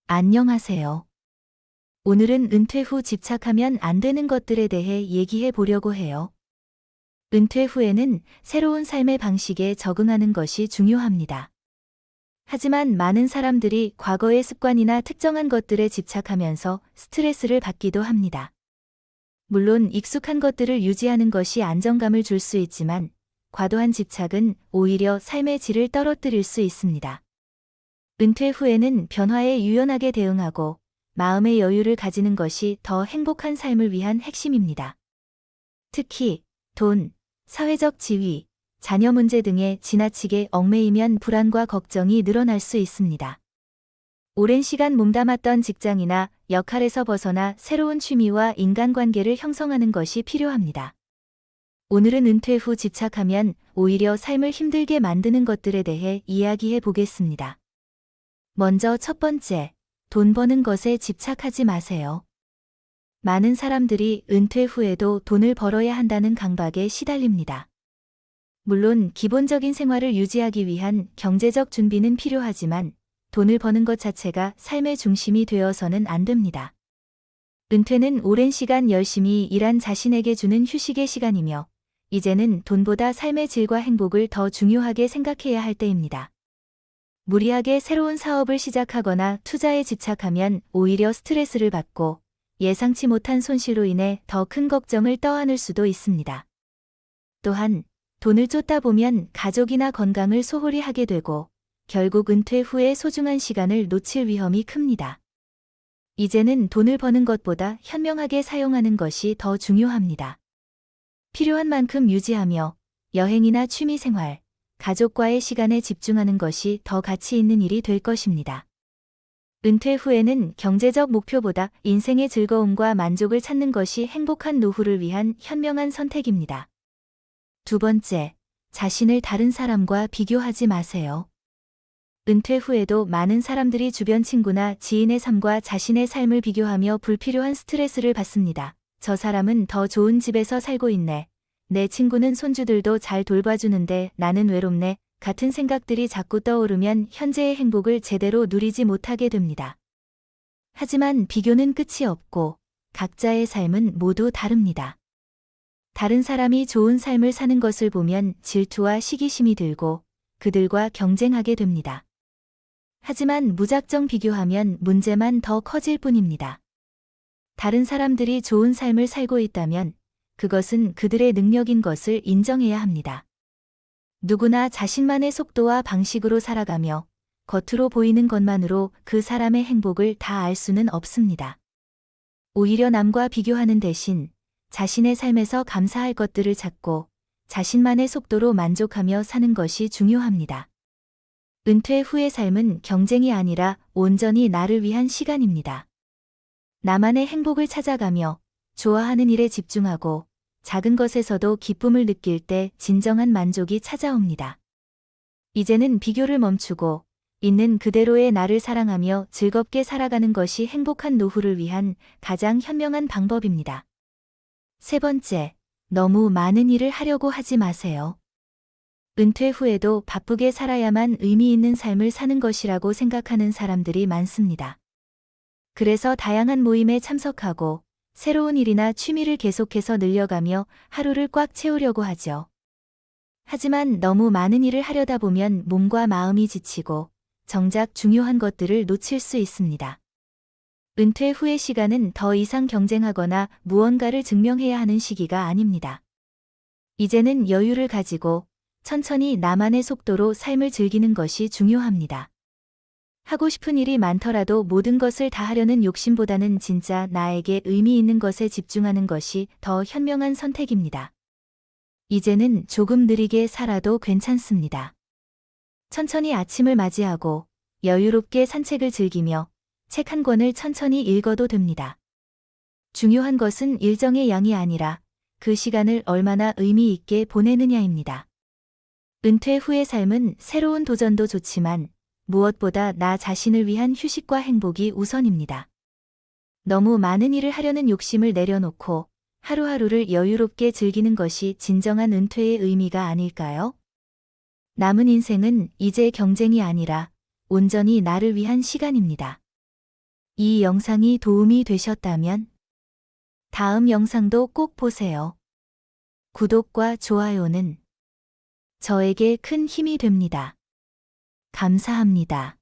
안녕하세요. 오늘은 은퇴 후 집착하면 안 되는 것들에 대해 얘기해 보려고 해요. 은퇴 후에는 새로운 삶의 방식에 적응하는 것이 중요합니다. 하지만 많은 사람들이 과거의 습관이나 특정한 것들에 집착하면서 스트레스를 받기도 합니다. 물론 익숙한 것들을 유지하는 것이 안정감을 줄 수 있지만 과도한 집착은 오히려 삶의 질을 떨어뜨릴 수 있습니다. 은퇴 후에는 변화에 유연하게 대응하고 마음의 여유를 가지는 것이 더 행복한 삶을 위한 핵심입니다. 특히 돈, 사회적 지위, 자녀 문제 등에 지나치게 얽매이면 불안과 걱정이 늘어날 수 있습니다. 오랜 시간 몸담았던 직장이나 역할에서 벗어나 새로운 취미와 인간관계를 형성하는 것이 필요합니다. 오늘은 은퇴 후 집착하면 오히려 삶을 힘들게 만드는 것들에 대해 이야기해 보겠습니다. 먼저 첫 번째, 돈 버는 것에 집착하지 마세요. 많은 사람들이 은퇴 후에도 돈을 벌어야 한다는 강박에 시달립니다. 물론 기본적인 생활을 유지하기 위한 경제적 준비는 필요하지만 돈을 버는 것 자체가 삶의 중심이 되어서는 안 됩니다. 은퇴는 오랜 시간 열심히 일한 자신에게 주는 휴식의 시간이며 이제는 돈보다 삶의 질과 행복을 더 중요하게 생각해야 할 때입니다. 무리하게 새로운 사업을 시작하거나 투자에 집착하면 오히려 스트레스를 받고 예상치 못한 손실로 인해 더 큰 걱정을 떠안을 수도 있습니다. 또한 돈을 쫓다 보면 가족이나 건강을 소홀히 하게 되고 결국 은퇴 후에 소중한 시간을 놓칠 위험이 큽니다. 이제는 돈을 버는 것보다 현명하게 사용하는 것이 더 중요합니다. 필요한 만큼 유지하며 여행이나 취미생활, 가족과의 시간에 집중하는 것이 더 가치 있는 일이 될 것입니다. 은퇴 후에는 경제적 목표보다 인생의 즐거움과 만족을 찾는 것이 행복한 노후를 위한 현명한 선택입니다. 두 번째, 자신을 다른 사람과 비교하지 마세요. 은퇴 후에도 많은 사람들이 주변 친구나 지인의 삶과 자신의 삶을 비교하며 불필요한 스트레스를 받습니다. 저 사람은 더 좋은 집에서 살고 있네. 내 친구는 손주들도 잘 돌봐주는데 나는 외롭네. 같은 생각들이 자꾸 떠오르면 현재의 행복을 제대로 누리지 못하게 됩니다. 하지만 비교는 끝이 없고 각자의 삶은 모두 다릅니다. 다른 사람이 좋은 삶을 사는 것을 보면 질투와 시기심이 들고 그들과 경쟁하게 됩니다. 하지만 무작정 비교하면 문제만 더 커질 뿐입니다. 다른 사람들이 좋은 삶을 살고 있다면 그것은 그들의 능력인 것을 인정해야 합니다. 누구나 자신만의 속도와 방식으로 살아가며 겉으로 보이는 것만으로 그 사람의 행복을 다 알 수는 없습니다. 오히려 남과 비교하는 대신 자신의 삶에서 감사할 것들을 찾고 자신만의 속도로 만족하며 사는 것이 중요합니다. 은퇴 후의 삶은 경쟁이 아니라 온전히 나를 위한 시간입니다. 나만의 행복을 찾아가며 좋아하는 일에 집중하고 작은 것에서도 기쁨을 느낄 때 진정한 만족이 찾아옵니다. 이제는 비교를 멈추고 있는 그대로의 나를 사랑하며 즐겁게 살아가는 것이 행복한 노후를 위한 가장 현명한 방법입니다. 세 번째, 너무 많은 일을 하려고 하지 마세요. 은퇴 후에도 바쁘게 살아야만 의미 있는 삶을 사는 것이라고 생각하는 사람들이 많습니다. 그래서 다양한 모임에 참석하고 새로운 일이나 취미를 계속해서 늘려가며 하루를 꽉 채우려고 하죠. 하지만 너무 많은 일을 하려다 보면 몸과 마음이 지치고 정작 중요한 것들을 놓칠 수 있습니다. 은퇴 후의 시간은 더 이상 경쟁하거나 무언가를 증명해야 하는 시기가 아닙니다. 이제는 여유를 가지고 천천히 나만의 속도로 삶을 즐기는 것이 중요합니다. 하고 싶은 일이 많더라도 모든 것을 다 하려는 욕심보다는 진짜 나에게 의미 있는 것에 집중하는 것이 더 현명한 선택입니다. 이제는 조금 느리게 살아도 괜찮습니다. 천천히 아침을 맞이하고 여유롭게 산책을 즐기며 책 한 권을 천천히 읽어도 됩니다. 중요한 것은 일정의 양이 아니라 그 시간을 얼마나 의미 있게 보내느냐입니다. 은퇴 후의 삶은 새로운 도전도 좋지만 무엇보다 나 자신을 위한 휴식과 행복이 우선입니다. 너무 많은 일을 하려는 욕심을 내려놓고 하루하루를 여유롭게 즐기는 것이 진정한 은퇴의 의미가 아닐까요? 남은 인생은 이제 경쟁이 아니라 온전히 나를 위한 시간입니다. 이 영상이 도움이 되셨다면 다음 영상도 꼭 보세요. 구독과 좋아요는 저에게 큰 힘이 됩니다. 감사합니다.